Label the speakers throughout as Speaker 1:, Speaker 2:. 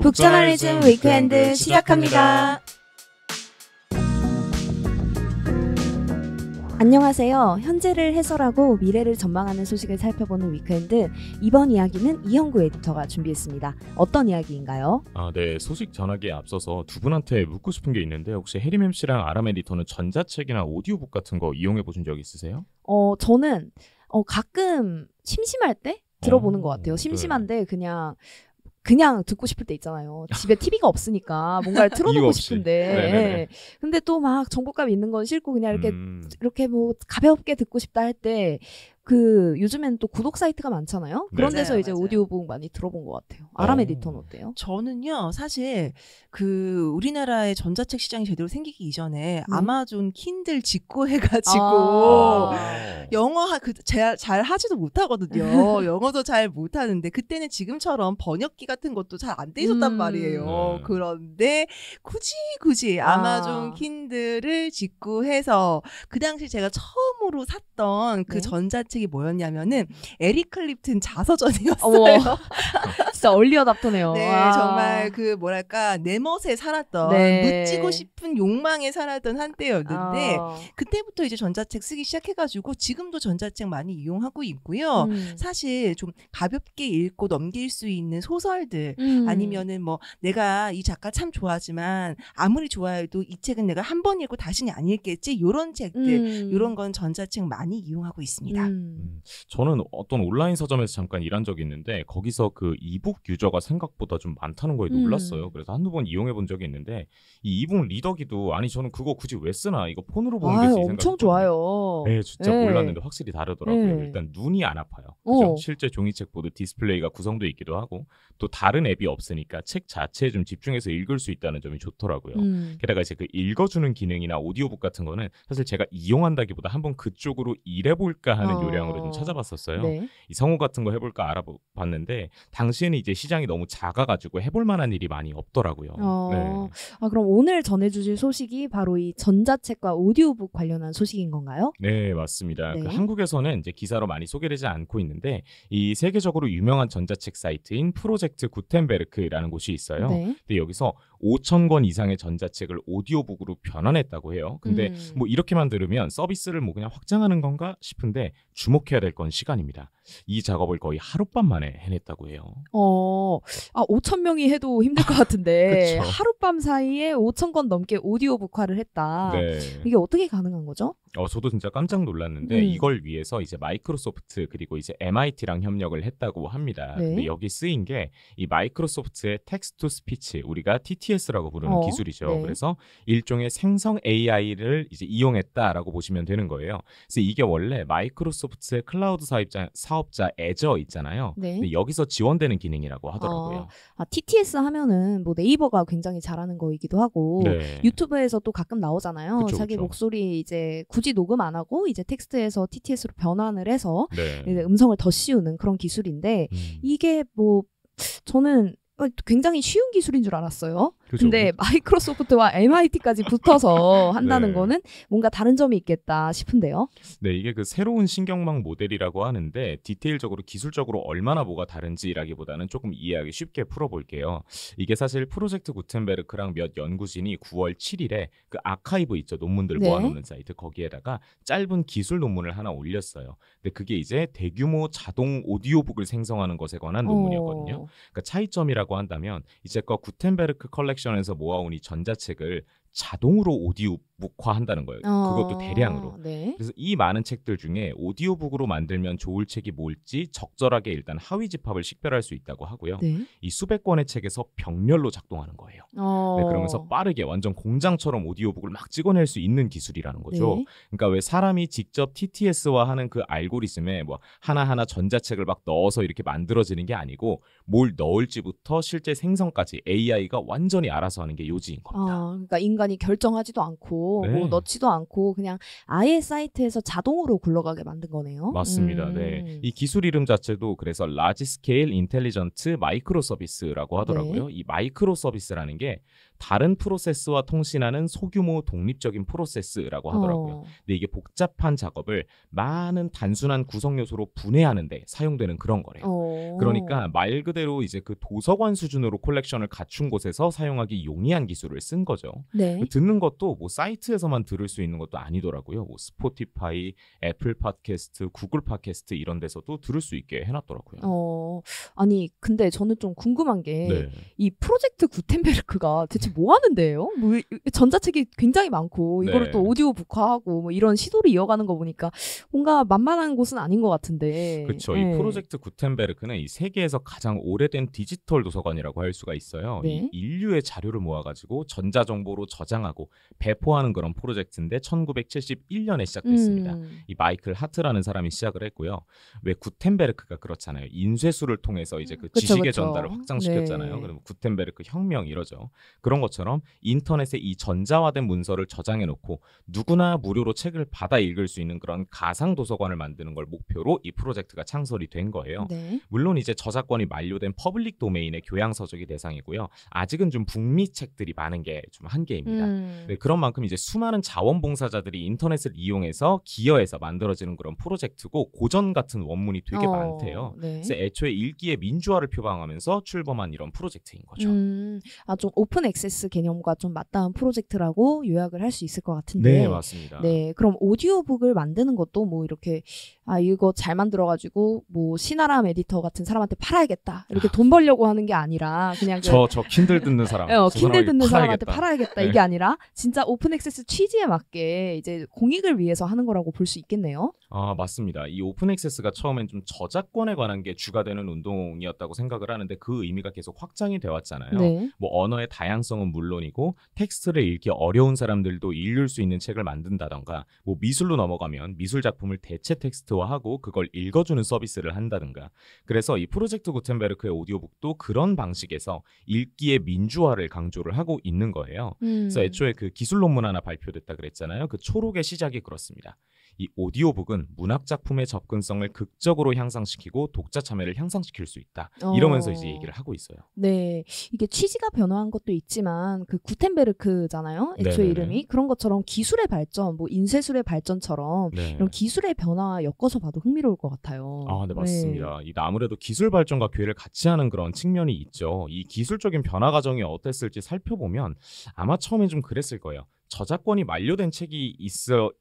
Speaker 1: 북저널리즘 위크엔드 시작합니다. 안녕하세요. 현재를 해설하고 미래를 전망하는 소식을 살펴보는 위크엔드. 이번 이야기는 이형구 에디터가 준비했습니다. 어떤 이야기인가요?
Speaker 2: 네. 소식 전하기에 앞서서 두 분한테 묻고 싶은 게 있는데 혹시 해리맴 씨랑 아람 에디터는 전자책이나 오디오북 같은 거 이용해 보신 적 있으세요?
Speaker 1: 저는 가끔 심심할 때 들어보는 것 같아요. 심심한데 그냥 듣고 싶을 때 있잖아요. 집에 TV가 없으니까 뭔가를 틀어놓고 싶은데 근데 또 막 정보감 있는 건 싫고 그냥 이렇게 뭐 가볍게 듣고 싶다 할 때 요즘엔 또 구독 사이트가 많잖아요. 그런 데서 이제
Speaker 3: 맞아요.
Speaker 1: 오디오북 많이 들어본 것 같아요. 아람 에디터는 어때요?
Speaker 3: 저는요, 사실 우리나라의 전자책 시장이 제대로 생기기 이전에 아마존 킨들 직구해가지고 영어 잘 하지도 못하거든요. 영어도 잘 못하는데 그때는 지금처럼 번역기 같은 것도 잘 안 돼 있었단 말이에요. 그런데 굳이 아마존 킨들을 직구해서 그 당시 제가 처음으로 샀던 그 전자책이 뭐였냐면은 에릭 클립튼 자서전이었어요.
Speaker 1: 진짜 얼리 어답터네요.
Speaker 3: 네, 정말 내 멋에 살았던 묻지고 싶은 욕망에 살았던 한때였는데 그때부터 이제 전자책 쓰기 시작해가지고 지금도 전자책 많이 이용하고 있고요. 사실 좀 가볍게 읽고 넘길 수 있는 소설들 아니면은 뭐 내가 이 작가 참 좋아하지만 아무리 좋아해도 이 책은 내가 한 번 읽고 다시는 안 읽겠지, 이런 책들, 이런 건 전자책 많이 이용하고 있습니다.
Speaker 2: 저는 어떤 온라인 서점에서 잠깐 일한 적이 있는데 거기서 그 이북 유저가 생각보다 좀 많다는 거에 놀랐어요. 그래서 한두 번 이용해 본 적이 있는데 이 이북 리더기도 저는 그거 굳이 왜 쓰나, 이거 폰으로 보는 게
Speaker 1: 엄청 좋아요.
Speaker 2: 네, 진짜 몰랐는데 확실히 다르더라고요. 일단 눈이 안 아파요. 그죠? 실제 종이책 보드 디스플레이가 구성돼 있기도 하고 또 다른 앱이 없으니까 책 자체에 좀 집중해서 읽을 수 있다는 점이 좋더라고요. 게다가 이제 그 읽어주는 기능이나 오디오북 같은 거는 사실 제가 이용한다기보다 한번 그쪽으로 일해볼까 하는 요량으로 좀 찾아봤었어요. 이 성우 같은 거 해볼까 알아봤는데 당시에는 이제 시장이 너무 작아가지고 해볼 만한 일이 많이 없더라고요.
Speaker 1: 그럼 오늘 전해주실 소식이 바로 이 전자책과 오디오북 관련한 소식인 건가요?
Speaker 2: 네, 맞습니다. 한국에서는 이제 기사로 많이 소개되지 않고 있는데 이 세계적으로 유명한 전자책 사이트인 프로젝트 구텐베르크라는 곳이 있어요. 근데 여기서 5,000권 이상의 전자책을 오디오북으로 변환했다고 해요. 근데 뭐 이렇게만 들으면 서비스를 뭐 그냥 확장하는 건가 싶은데 주목해야 될 건 시간입니다. 이 작업을 거의 하룻밤 만에 해냈다고 해요.
Speaker 1: 5,000명이 해도 힘들 것 같은데 하룻밤 사이에 5,000권 넘게 오디오북화를 했다. 이게 어떻게 가능한 거죠?
Speaker 2: 저도 진짜 깜짝 놀랐는데 이걸 위해서 이제 마이크로소프트 그리고 이제 MIT랑 협력을 했다고 합니다. 근데 여기 쓰인 게 이 마이크로소프트의 텍스트 투 스피치, 우리가 TTS라고 부르는 기술이죠. 그래서 일종의 생성 AI를 이제 이용했다라고 보시면 되는 거예요. 그래서 이게 원래 마이크로소프트의 클라우드 사업자 애저 있잖아요. 근데 여기서 지원되는 기능이라고 하더라고요.
Speaker 1: TTS 하면은 뭐 네이버가 굉장히 잘하는 거이기도 하고 유튜브에서 또 가끔 나오잖아요. 자기 목소리 이제 굳이 녹음 안 하고 이제 텍스트에서 TTS로 변환을 해서 이제 음성을 더 씌우는 그런 기술인데 이게 뭐 저는 굉장히 쉬운 기술인 줄 알았어요. 근데 마이크로소프트와 MIT까지 붙어서 한다는 거는 뭔가 다른 점이 있겠다 싶은데요.
Speaker 2: 네, 이게 그 새로운 신경망 모델이라고 하는데 디테일적으로 기술적으로 얼마나 뭐가 다른지라기보다는 조금 이해하기 쉽게 풀어볼게요. 이게 사실 프로젝트 구텐베르크랑 몇 연구진이 9월 7일에 그 아카이브 있죠, 논문들 모아놓는 사이트, 거기에다가 짧은 기술 논문을 하나 올렸어요. 근데 그게 이제 대규모 자동 오디오북을 생성하는 것에 관한 논문이었거든요. 그러니까 차이점이라고 한다면 이제껏 구텐베르크 컬렉션에서 모아온 이 전자책을 자동으로 오디오북화한다는 거예요. 그것도 대량으로. 그래서 이 많은 책들 중에 오디오북으로 만들면 좋을 책이 뭘지 적절하게 일단 하위 집합을 식별할 수 있다고 하고요. 이 수백 권의 책에서 병렬로 작동하는 거예요. 그러면서 빠르게 완전 공장처럼 오디오북을 막 찍어낼 수 있는 기술이라는 거죠. 그러니까 왜 사람이 직접 TTS와 하는 그 알고리즘에 뭐 하나하나 전자책을 막 넣어서 이렇게 만들어지는 게 아니고 뭘 넣을지부터 실제 생성까지 AI가 완전히 알아서 하는 게 요지인 겁니다.
Speaker 1: 그러니까 인간이 결정하지도 않고 뭐 넣지도 않고 그냥 아예 사이트에서 자동으로 굴러가게 만든 거네요.
Speaker 2: 맞습니다. 이 기술 이름 자체도 그래서 Large Scale Intelligent Microservice라고 하더라고요. 이 마이크로 서비스라는 게 다른 프로세스와 통신하는 소규모 독립적인 프로세스라고 하더라고요. 근데 이게 복잡한 작업을 많은 단순한 구성 요소로 분해하는 데 사용되는 그런 거래요. 그러니까 말 그대로 이제 그 도서관 수준으로 콜렉션을 갖춘 곳에서 사용하기 용이한 기술을 쓴 거죠.
Speaker 1: 네.
Speaker 2: 듣는 것도 뭐 사이트에서만 들을 수 있는 것도 아니더라고요. 뭐 스포티파이, 애플 팟캐스트, 구글 팟캐스트 이런 데서도 들을 수 있게 해놨더라고요.
Speaker 1: 아니 근데 저는 좀 궁금한 게 이
Speaker 2: 네.
Speaker 1: 프로젝트 구텐베르크가 대체 뭐 하는 데예요? 뭐 전자책이 굉장히 많고 이거를
Speaker 2: 네.
Speaker 1: 또 오디오 북화하고 뭐 이런 시도를 이어가는 거 보니까 뭔가 만만한 곳은 아닌 것 같은데.
Speaker 2: 그렇죠. 이 프로젝트 구텐베르크는 이 세계에서 가장 오래된 디지털 도서관이라고 할 수가 있어요.
Speaker 1: 네.
Speaker 2: 이 인류의 자료를 모아가지고 전자정보로 저장하고 배포하는 그런 프로젝트인데 1971년에 시작됐습니다. 이 마이클 하트라는 사람이 시작을 했고요. 왜 구텐베르크가 그렇잖아요. 인쇄술을 통해서 이제 그 지식의 전달을 확장시켰잖아요.
Speaker 1: 네.
Speaker 2: 그러면 구텐베르크 혁명 이러죠. 그런 것처럼 인터넷에 이 전자화된 문서를 저장해놓고 누구나 무료로 책을 받아 읽을 수 있는 그런 가상 도서관을 만드는 걸 목표로 이 프로젝트가 창설이 된 거예요.
Speaker 1: 네.
Speaker 2: 물론 이제 저작권이 만료된 퍼블릭 도메인의 교양 서적이 대상이고요. 아직은 좀 북미 책들이 많은 게 좀 한계입니다. 네, 그런 만큼 이제 수많은 자원봉사자들이 인터넷을 이용해서 기여해서 만들어지는 그런 프로젝트고 고전 같은 원문이 되게 많대요.
Speaker 1: 네.
Speaker 2: 그래서 애초에 읽기의 민주화를 표방하면서 출범한 이런 프로젝트인 거죠.
Speaker 1: 좀 오픈 액세스 개념과 좀 맞닿은 프로젝트라고 요약을 할 수 있을 것 같은데.
Speaker 2: 네, 맞습니다.
Speaker 1: 네, 그럼 오디오북을 만드는 것도 뭐 이렇게 이거 잘 만들어가지고 뭐 신아람 에디터 같은 사람한테 팔아야겠다 이렇게 돈 벌려고 하는 게 아니라 그냥
Speaker 2: 저 킨들 듣는 사람,
Speaker 1: 킨들 듣는 사람한테
Speaker 2: 팔아야겠다.
Speaker 1: 팔아야겠다 이게 아니라 진짜 오픈 액세스 취지에 맞게 이제 공익을 위해서 하는 거라고 볼 수 있겠네요.
Speaker 2: 맞습니다. 이 오픈 액세스가 처음엔 좀 저작권에 관한 게 주가 되는 운동이었다고 생각을 하는데 그 의미가 계속 확장이 돼 왔잖아요.
Speaker 1: 네.
Speaker 2: 뭐 언어의 다양성은 물론이고 텍스트를 읽기 어려운 사람들도 읽을 수 있는 책을 만든다던가 뭐 미술로 넘어가면 미술 작품을 대체 텍스트화하고 그걸 읽어주는 서비스를 한다든가. 그래서 이 프로젝트 구텐베르크의 오디오북도 그런 방식에서 읽기의 민주화를 강조를 하고 있는 거예요. 그래서 애초에 그 기술 논문 하나 발표됐다 그랬잖아요. 그 초록의 시작이 그렇습니다. 이 오디오북은 문학 작품의 접근성을 극적으로 향상시키고 독자 참여를 향상시킬 수 있다. 이러면서 이제 얘기를 하고 있어요.
Speaker 1: 네, 이게 취지가 변화한 것도 있지만 그 구텐베르크잖아요. 애초에
Speaker 2: 네네네.
Speaker 1: 이름이 그런 것처럼 기술의 발전, 뭐 인쇄술의 발전처럼
Speaker 2: 네.
Speaker 1: 이런 기술의 변화 엮어서 봐도 흥미로울 것 같아요.
Speaker 2: 네, 맞습니다. 이 아무래도 기술 발전과 괴를 같이 하는 그런 측면이 있죠. 이 기술적인 변화 과정이 어땠을지 살펴보면 아마 처음엔 좀 그랬을 거예요. 저작권이 만료된 책이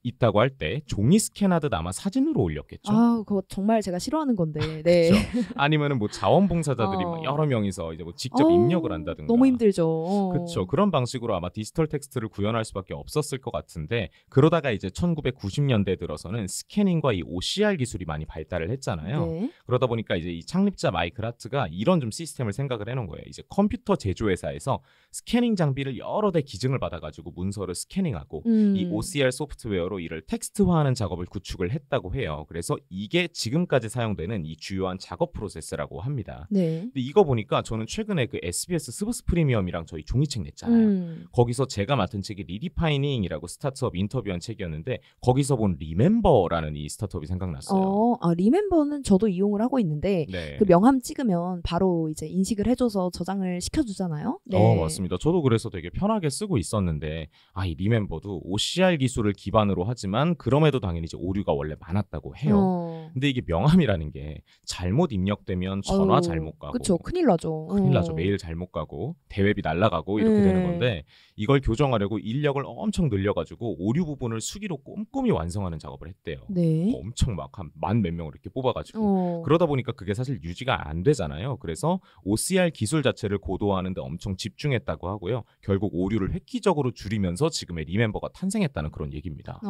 Speaker 2: 있다고 할 때 종이 스캔하듯 아마 사진으로 올렸겠죠.
Speaker 1: 그거 정말 제가 싫어하는 건데. 네.
Speaker 2: 그렇죠. 아니면은 뭐 자원봉사자들이 막 여러 명이서 이제 뭐 직접 입력을 한다든가.
Speaker 1: 너무 힘들죠.
Speaker 2: 그렇죠. 그런 방식으로 아마 디지털 텍스트를 구현할 수밖에 없었을 것 같은데 그러다가 이제 1990년대 들어서는 스캐닝과 이 OCR 기술이 많이 발달을 했잖아요.
Speaker 1: 네.
Speaker 2: 그러다 보니까 이제 이 창립자 마이클 하트가 이런 좀 시스템을 생각을 해놓은 거예요. 이제 컴퓨터 제조회사에서 스캐닝 장비를 여러 대 기증을 받아가지고 문서를 스캐닝하고 이 OCR 소프트웨어로 이를 텍스트화하는 작업을 구축을 했다고 해요. 그래서 이게 지금까지 사용되는 이 주요한 작업 프로세스라고 합니다.
Speaker 1: 네.
Speaker 2: 근데 이거 보니까 저는 최근에 그 SBS 스브스 프리미엄이랑 저희 종이책 냈잖아요. 거기서 제가 맡은 책이 리디파이닝이라고 스타트업 인터뷰한 책이었는데 거기서 본 리멤버라는 이 스타트업이 생각났어요.
Speaker 1: 리멤버는 저도 이용을 하고 있는데
Speaker 2: 네.
Speaker 1: 그 명함 찍으면 바로 이제 인식을 해줘서 저장을 시켜주잖아요. 네.
Speaker 2: 맞습니다. 저도 그래서 되게 편하게 쓰고 있었는데 이 리멤버도 OCR 기술을 기반으로 하지만 그럼에도 당연히 이제 오류가 원래 많았다고 해요. 근데 이게 명함이라는 게 잘못 입력되면 전화 잘못 가고
Speaker 1: 그렇죠. 큰일 나죠.
Speaker 2: 큰일 나죠. 메일 잘못 가고 대회비 날라가고 이렇게 되는 건데 이걸 교정하려고 인력을 엄청 늘려가지고 오류 부분을 수기로 꼼꼼히 완성하는 작업을 했대요.
Speaker 1: 네.
Speaker 2: 엄청 막 한 만 몇 명을 이렇게 뽑아가지고 그러다 보니까 그게 사실 유지가 안 되잖아요. 그래서 OCR 기술 자체를 고도화하는데 엄청 집중했다고 하고요. 결국 오류를 획기적으로 줄이면서 지금의 리멤버가 탄생했다는 그런 얘기입니다.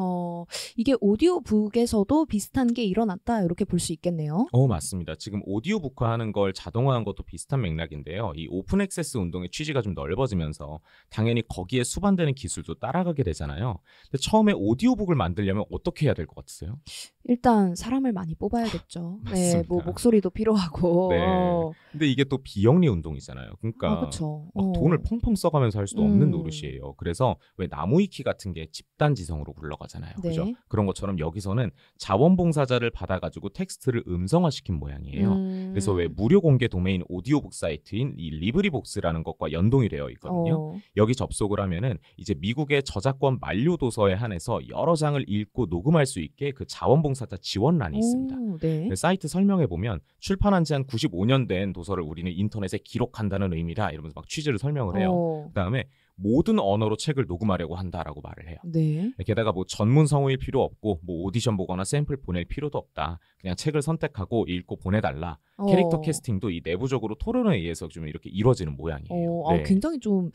Speaker 1: 이게 오디오북에서도 비슷한 게 일어났다 이렇게 볼 수 있겠네요.
Speaker 2: 맞습니다. 지금 오디오북화하는 걸 자동화한 것도 비슷한 맥락인데요. 이 오픈 액세스 운동의 취지가 좀 넓어지면서 당연히 거기에 수반되는 기술도 따라가게 되잖아요. 근데 처음에 오디오북을 만들려면 어떻게 해야 될 것 같으세요?
Speaker 1: 일단 사람을 많이 뽑아야겠죠.
Speaker 2: 맞습니다.
Speaker 1: 네, 뭐 목소리도 필요하고.
Speaker 2: 네. 근데 이게 또 비영리 운동이잖아요. 그러니까
Speaker 1: 그렇죠.
Speaker 2: 돈을 펑펑 써가면서 할 수도 없는 노릇이에요. 그래서 왜 나무위키 같은 게 집단지성으로 굴러가잖아요.
Speaker 1: 네.
Speaker 2: 그죠? 그런 것처럼 여기서는 자원봉사자를 받아가지고 텍스트를 음성화시킨 모양이에요. 그래서 왜 무료 공개 도메인 오디오북 사이트인 이 리브리복스라는 것과 연동이 되어 있거든요. 여기 접속을 하면은 이제 미국의 저작권 만료 도서에 한해서 여러 장을 읽고 녹음할 수 있게 그 자원봉사자 지원란이 있습니다.
Speaker 1: 네.
Speaker 2: 사이트 설명에 보면 출판한 지 한 95년 된 도서를 우리는 인터넷에 기록한다는 의미라 이러면서 막 취지를 설명을 해요. 그다음에 모든 언어로 책을 녹음하려고 한다라고 말을 해요.
Speaker 1: 네.
Speaker 2: 게다가 뭐 전문 성우일 필요 없고 뭐 오디션 보거나 샘플 보낼 필요도 없다. 그냥 책을 선택하고 읽고 보내달라. 캐릭터 캐스팅도 이 내부적으로 토론에 의해서 좀 이렇게 이루어지는 모양이에요. 네.
Speaker 1: 굉장히 좀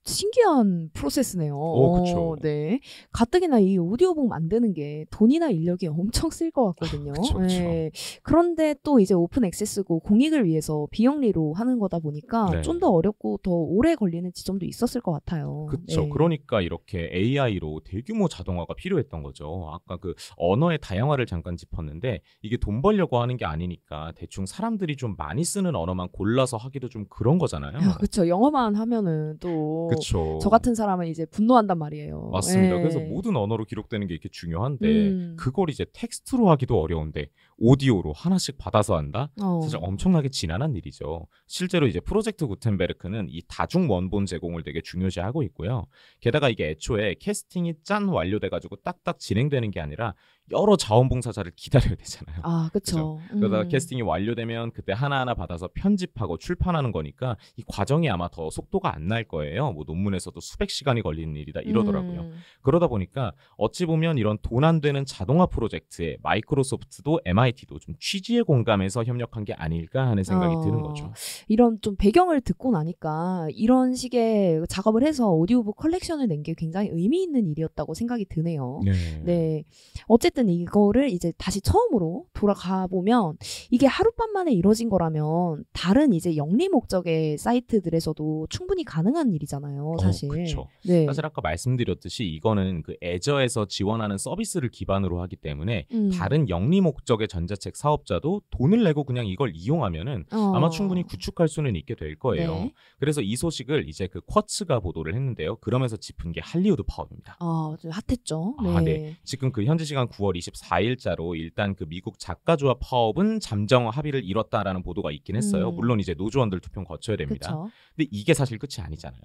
Speaker 1: 신기한 프로세스네요.
Speaker 2: 그렇죠.
Speaker 1: 네. 가뜩이나 이 오디오북 만드는 게 돈이나 인력이 엄청 쓸 것 같거든요.
Speaker 2: 그쵸.
Speaker 1: 네. 그런데 또 이제 오픈 액세스고 공익을 위해서 비영리로 하는 거다 보니까
Speaker 2: 네.
Speaker 1: 좀 더 어렵고 더 오래 걸리는 지점도 있었을 것 같아요.
Speaker 2: 그렇죠.
Speaker 1: 네.
Speaker 2: 그러니까 이렇게 AI로 대규모 자동화가 필요했던 거죠. 아까 그 언어의 다양화를 잠깐 짚었는데 이게 돈 벌려고 하는 게 아니니까 대충 사람들이 좀 많이 쓰는 언어만 골라서 하기도 좀 그런 거잖아요.
Speaker 1: 그렇죠. 영어만 하면은 또 저 같은 사람은 이제 분노한단 말이에요.
Speaker 2: 맞습니다.
Speaker 1: 네.
Speaker 2: 그래서 모든 언어로 기록되는 게 이렇게 중요한데 그걸 이제 텍스트로 하기도 어려운데 오디오로 하나씩 받아서 한다? 사실 엄청나게 지난한 일이죠. 실제로 이제 프로젝트 구텐베르크는 이 다중 원본 제공을 되게 중요시하고 있고요. 게다가 이게 애초에 캐스팅이 짠 완료돼가지고 딱딱 진행되는 게 아니라 여러 자원봉사자를 기다려야 되잖아요.
Speaker 1: 그렇죠.
Speaker 2: 그러다가 캐스팅이 완료되면 그때 하나하나 받아서 편집하고 출판하는 거니까 이 과정이 아마 더 속도가 안 날 거예요. 뭐 논문에서도 수백 시간이 걸리는 일이다 이러더라고요. 그러다 보니까 어찌 보면 이런 돈 안 되는 자동화 프로젝트에 마이크로소프트도 MIT도 좀 취지에 공감해서 협력한 게 아닐까 하는 생각이 드는 거죠.
Speaker 1: 이런 좀 배경을 듣고 나니까 이런 식의 작업을 해서 오디오북 컬렉션을 낸 게 굉장히 의미 있는 일이었다고 생각이 드네요. 네. 어쨌든 이거를 이제 다시 처음으로 돌아가 보면 이게 하룻밤 만에 이루어진 거라면 다른 이제 영리 목적의 사이트들에서도 충분히 가능한 일이잖아요, 사실.
Speaker 2: 그렇죠.
Speaker 1: 네.
Speaker 2: 사실 아까 말씀드렸듯이 이거는 그 애저에서 지원하는 서비스를 기반으로 하기 때문에 다른 영리 목적의 전자책 사업자도 돈을 내고 그냥 이걸 이용하면은 아마 충분히 구축할 수는 있게 될 거예요.
Speaker 1: 네.
Speaker 2: 그래서 이 소식을 이제 그 쿼츠가 보도를 했는데요. 그러면서 짚은 게 할리우드 파업입니다.
Speaker 1: 좀 핫했죠.
Speaker 2: 네. 네. 지금 그 현지 시간 9월 24일자로 일단 그 미국 작가조합 파업은 잠정 합의를 이뤘다라는 보도가 있긴 했어요. 물론 이제 노조원들 투표 거쳐야 됩니다.
Speaker 1: 그쵸.
Speaker 2: 근데 이게 사실 끝이 아니잖아요.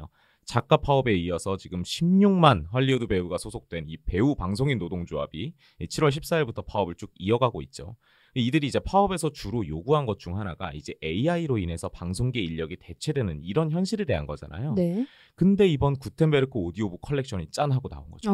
Speaker 2: 작가 파업에 이어서 지금 16만 헐리우드 배우가 소속된 이 배우 방송인 노동조합이 7월 14일부터 파업을 쭉 이어가고 있죠. 이들이 이제 파업에서 주로 요구한 것 중 하나가 이제 AI로 인해서 방송계 인력이 대체되는 이런 현실에 대한 거잖아요.
Speaker 1: 네.
Speaker 2: 근데 이번 구텐베르크 오디오북 컬렉션이 짠 하고 나온 거죠.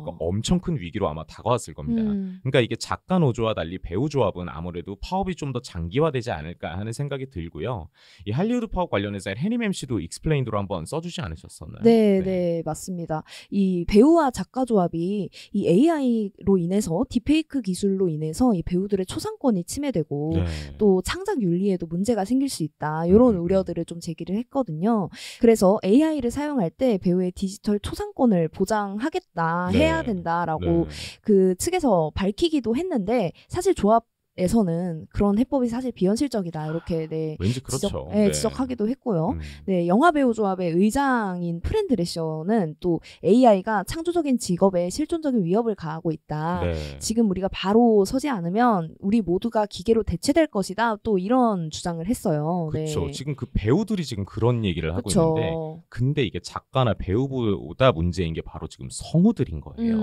Speaker 2: 그러니까 엄청 큰 위기로 아마 다가왔을 겁니다. 그러니까 이게 작가 노조와 달리 배우 조합은 아무래도 파업이 좀 더 장기화되지 않을까 하는 생각이 들고요. 이 할리우드 파업 관련해서 해림 MC도 익스플레인드로 한번 써주지 않으셨었나요?
Speaker 1: 네, 맞습니다. 이 배우와 작가 조합이 이 AI로 인해서 딥페이크 기술로 인해서 이 배우들의 초상권이 침해되고 또 창작 윤리에도 문제가 생길 수 있다. 이런 우려들을 좀 제기를 했거든요. 그래서 AI를 사용할 때 배우의 디지털 초상권을 보장하겠다, 해야 된다라고 그 측에서 밝히기도 했는데 사실 조합에서는 그런 해법이 사실 비현실적이다 이렇게
Speaker 2: 왠지 그렇죠.
Speaker 1: 지적하기도 했고요. 네, 영화배우 조합의 의장인 프렌 드레셔는 또 AI가 창조적인 직업에 실존적인 위협을 가하고 있다. 지금 우리가 바로 서지 않으면 우리 모두가 기계로 대체될 것이다. 또 이런 주장을 했어요.
Speaker 2: 그렇죠. 지금 그 배우들이 지금 그런 얘기를 하고 있는데 근데 이게 작가나 배우보다 문제인 게 바로 지금 성우들인 거예요.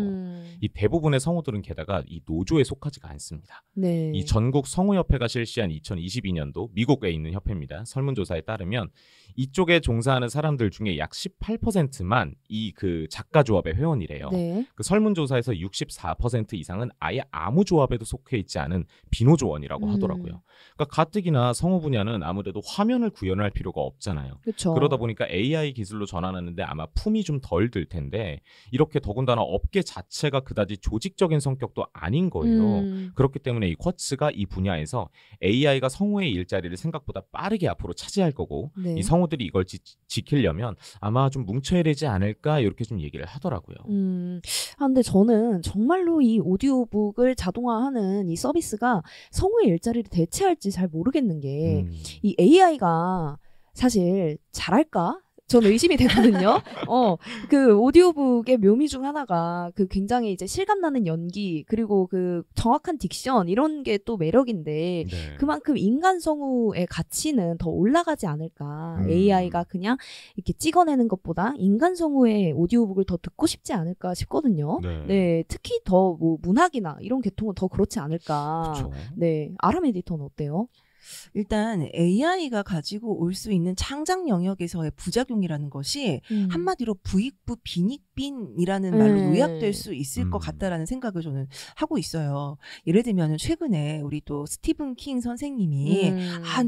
Speaker 2: 이 대부분의 성우들은 게다가 이 노조에 속하지가 않습니다. 이 전국 성우협회가 실시한 2022년도 미국에 있는 협회입니다. 설문조사에 따르면 이쪽에 종사하는 사람들 중에 약 18%만 이 그 작가 조합의 회원이래요. 그 설문조사에서 64% 이상은 아예 아무 조합에도 속해 있지 않은 비노조원이라고 하더라고요. 그러니까 가뜩이나 성우 분야는 아무래도 화면을 구현할 필요가 없잖아요.
Speaker 1: 그쵸.
Speaker 2: 그러다 보니까 AI 기술로 전환하는데 아마 품이 좀 덜 들 텐데 이렇게 더군다나 업계 자체가 그다지 조직적인 성격도 아닌 거예요. 그렇기 때문에 이 쿼츠가 이 분야에서 AI가 성우의 일자리를 생각보다 빠르게 앞으로 차지할 거고 이 성우들이 이걸 지키려면 아마 좀 뭉쳐야 되지 않을까 이렇게 좀 얘기를 하더라고요.
Speaker 1: 근데 저는 정말로 이 오디오북을 자동화하는 이 서비스가 성우의 일자리를 대체할지 잘 모르겠는 게 이 AI가 사실 잘할까? 저는 의심이 되거든요. 그 오디오북의 묘미 중 하나가 그 굉장히 이제 실감나는 연기 그리고 그 정확한 딕션 이런 게 또 매력인데 네. 그만큼 인간 성우의 가치는 더 올라가지 않을까. AI가 그냥 이렇게 찍어내는 것보다 인간 성우의 오디오북을 더 듣고 싶지 않을까 싶거든요. 네, 네 특히 더 뭐 문학이나 이런 계통은 더 그렇지 않을까. 그쵸. 네, 아람 에디터는 어때요?
Speaker 3: 일단 AI가 가지고 올 수 있는 창작 영역에서의 부작용이라는 것이 한마디로 부익부 빈익빈이라는 말로 요약될 수 있을 것 같다라는 생각을 저는 하고 있어요. 예를 들면 최근에 우리 또 스티븐 킹 선생님이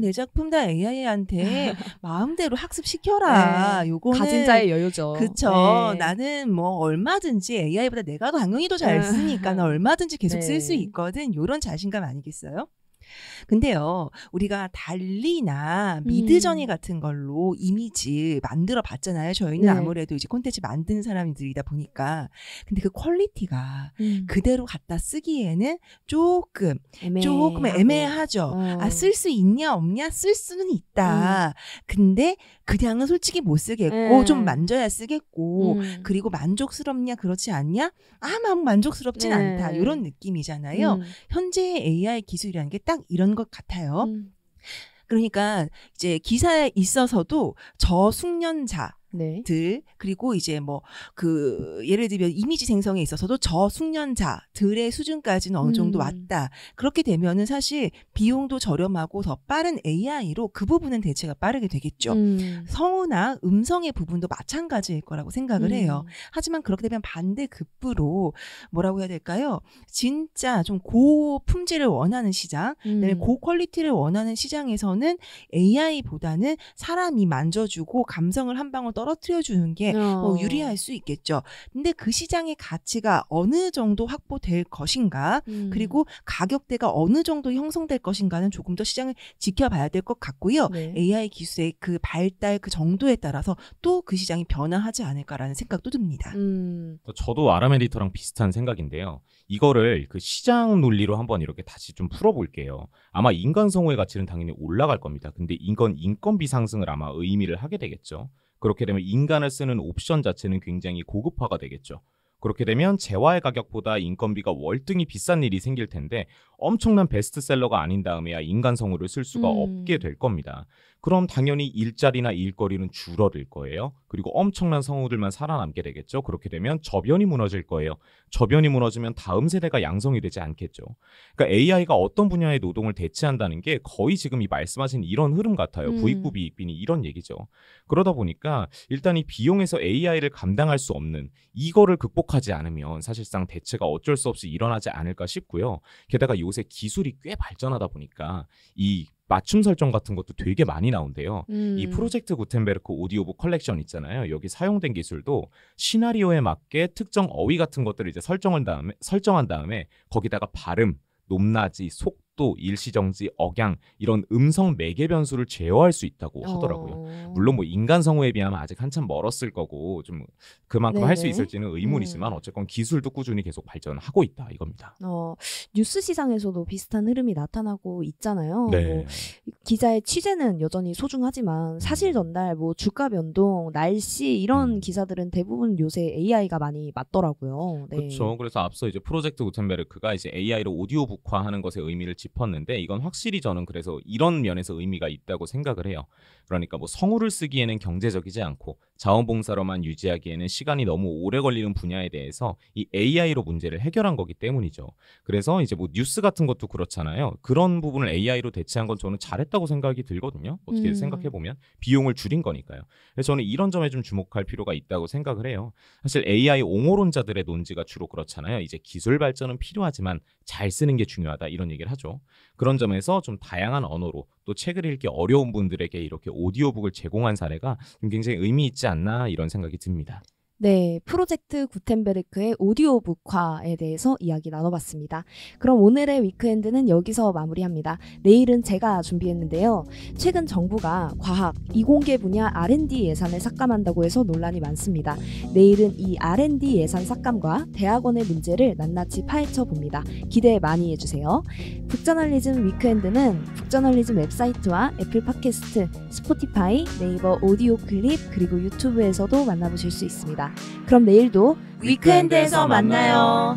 Speaker 3: 내 작품 다 AI한테 마음대로 학습시켜라.
Speaker 1: 네.
Speaker 3: 요거는
Speaker 1: 가진 자의 여유죠.
Speaker 3: 그쵸. 네. 나는 뭐 얼마든지 AI보다 내가 당연히 더 잘 쓰니까 나 얼마든지 계속 쓸 수 있거든. 요런 자신감 아니겠어요? 근데요, 우리가 달리나 미드저니 같은 걸로 이미지 만들어 봤잖아요. 저희는 아무래도 이제 콘텐츠 만드는 사람들이다 보니까. 근데 그 퀄리티가 그대로 갖다 쓰기에는 조금 애매하죠. 쓸 수 있냐 없냐? 쓸 수는 있다. 근데 그냥은 솔직히 못 쓰겠고 좀 만져야 쓰겠고 그리고 만족스럽냐 그렇지 않냐? 막 만족스럽진 않다. 이런 느낌이잖아요. 현재의 AI 기술이라는 게 딱 이런 것 같아요. 그러니까 이제 기사에 있어서도 저숙련자 들 그리고 이제 뭐 그 예를 들면 이미지 생성에 있어서도 저숙련자들의 수준까지는 어느 정도 왔다. 그렇게 되면은 사실 비용도 저렴하고 더 빠른 AI로 그 부분은 대체가 빠르게 되겠죠. 성우나 음성의 부분도 마찬가지일 거라고 생각을 해요. 하지만 그렇게 되면 반대급부로 뭐라고 해야 될까요? 진짜 좀 고품질을 원하는 시장, 고퀄리티를 원하는 시장에서는 AI보다는 사람이 만져주고 감성을 한 방울 떨어뜨려주는 게 유리할 수 있겠죠. 근데 그 시장의 가치가 어느 정도 확보될 것인가 그리고 가격대가 어느 정도 형성될 것인가는 조금 더 시장을 지켜봐야 될 것 같고요. AI 기술의 그 발달 그 정도에 따라서 또 그 시장이 변화하지 않을까라는 생각도 듭니다.
Speaker 2: 저도 아람 에디터랑 비슷한 생각인데요. 이거를 그 시장 논리로 한번 이렇게 다시 좀 풀어볼게요. 아마 인간 성우의 가치는 당연히 올라갈 겁니다. 근데 이건 인건비 상승을 아마 의미를 하게 되겠죠. 그렇게 되면 인간을 쓰는 옵션 자체는 굉장히 고급화가 되겠죠. 그렇게 되면 재화의 가격보다 인건비가 월등히 비싼 일이 생길 텐데 엄청난 베스트셀러가 아닌 다음에야 인간 성우를 쓸 수가 없게 될 겁니다. 그럼 당연히 일자리나 일거리는 줄어들 거예요. 그리고 엄청난 성우들만 살아남게 되겠죠. 그렇게 되면 저변이 무너질 거예요. 저변이 무너지면 다음 세대가 양성이 되지 않겠죠. 그러니까 AI가 어떤 분야의 노동을 대체한다는 게 거의 지금 이 말씀하신 이런 흐름 같아요. 부익부 빈익빈이 이런 얘기죠. 그러다 보니까 일단 이 비용에서 AI를 감당할 수 없는 이거를 극복하지 않으면 사실상 대체가 어쩔 수 없이 일어나지 않을까 싶고요. 게다가 요새 기술이 꽤 발전하다 보니까 이 맞춤 설정 같은 것도 되게 많이 나온대요. 이 프로젝트 구텐베르크 오디오북 컬렉션 있잖아요. 여기 사용된 기술도 시나리오에 맞게 특정 어휘 같은 것들을 이제 설정한 다음에 거기다가 발음, 높낮이, 속도, 일시정지, 억양 이런 음성 매개 변수를 제어할 수 있다고 하더라고요. 물론 뭐 인간 성우에 비하면 아직 한참 멀었을 거고 좀 그만큼 할 수 있을지는 의문이지만 어쨌건 기술도 꾸준히 계속 발전하고 있다 이겁니다.
Speaker 1: 뉴스 시장에서도 비슷한 흐름이 나타나고 있잖아요. 뭐 기자의 취재는 여전히 소중하지만 사실 전달, 뭐 주가 변동, 날씨 이런 기사들은 대부분 요새 AI가 많이 맞더라고요. 네.
Speaker 2: 그렇죠. 그래서 앞서 이제 프로젝트 구텐베르크가 이제 AI로 오디오북화하는 것의 의미를 짚었는데 이건 확실히 저는 그래서 이런 면에서 의미가 있다고 생각을 해요. 그러니까 뭐 성우를 쓰기에는 경제적이지 않고 자원봉사로만 유지하기에는 시간이 너무 오래 걸리는 분야에 대해서 이 AI로 문제를 해결한 거기 때문이죠. 그래서 이제 뭐 뉴스 같은 것도 그렇잖아요. 그런 부분을 AI로 대체한 건 저는 잘했다고 생각이 들거든요. 어떻게 생각해보면 비용을 줄인 거니까요. 그래서 저는 이런 점에 좀 주목할 필요가 있다고 생각을 해요. 사실 AI 옹호론자들의 논지가 주로 그렇잖아요. 이제 기술 발전은 필요하지만 잘 쓰는 게 중요하다 이런 얘기를 하죠. 그런 점에서 좀 다양한 언어로 또 책을 읽기 어려운 분들에게 이렇게 오디오북을 제공한 사례가 좀 굉장히 의미 있지 않나 이런 생각이 듭니다.
Speaker 1: 네, 프로젝트 구텐베르크의 오디오북화에 대해서 이야기 나눠봤습니다. 그럼 오늘의 위크엔드는 여기서 마무리합니다. 내일은 제가 준비했는데요. 최근 정부가 과학, 이공계 분야 R&D 예산을 삭감한다고 해서 논란이 많습니다. 내일은 이 R&D 예산 삭감과 대학원의 문제를 낱낱이 파헤쳐 봅니다. 기대 많이 해주세요. 북저널리즘 위크엔드는 북저널리즘 웹사이트와 애플 팟캐스트, 스포티파이, 네이버 오디오 클립 그리고 유튜브에서도 만나보실 수 있습니다. 그럼 내일도 위크엔드에서 만나요.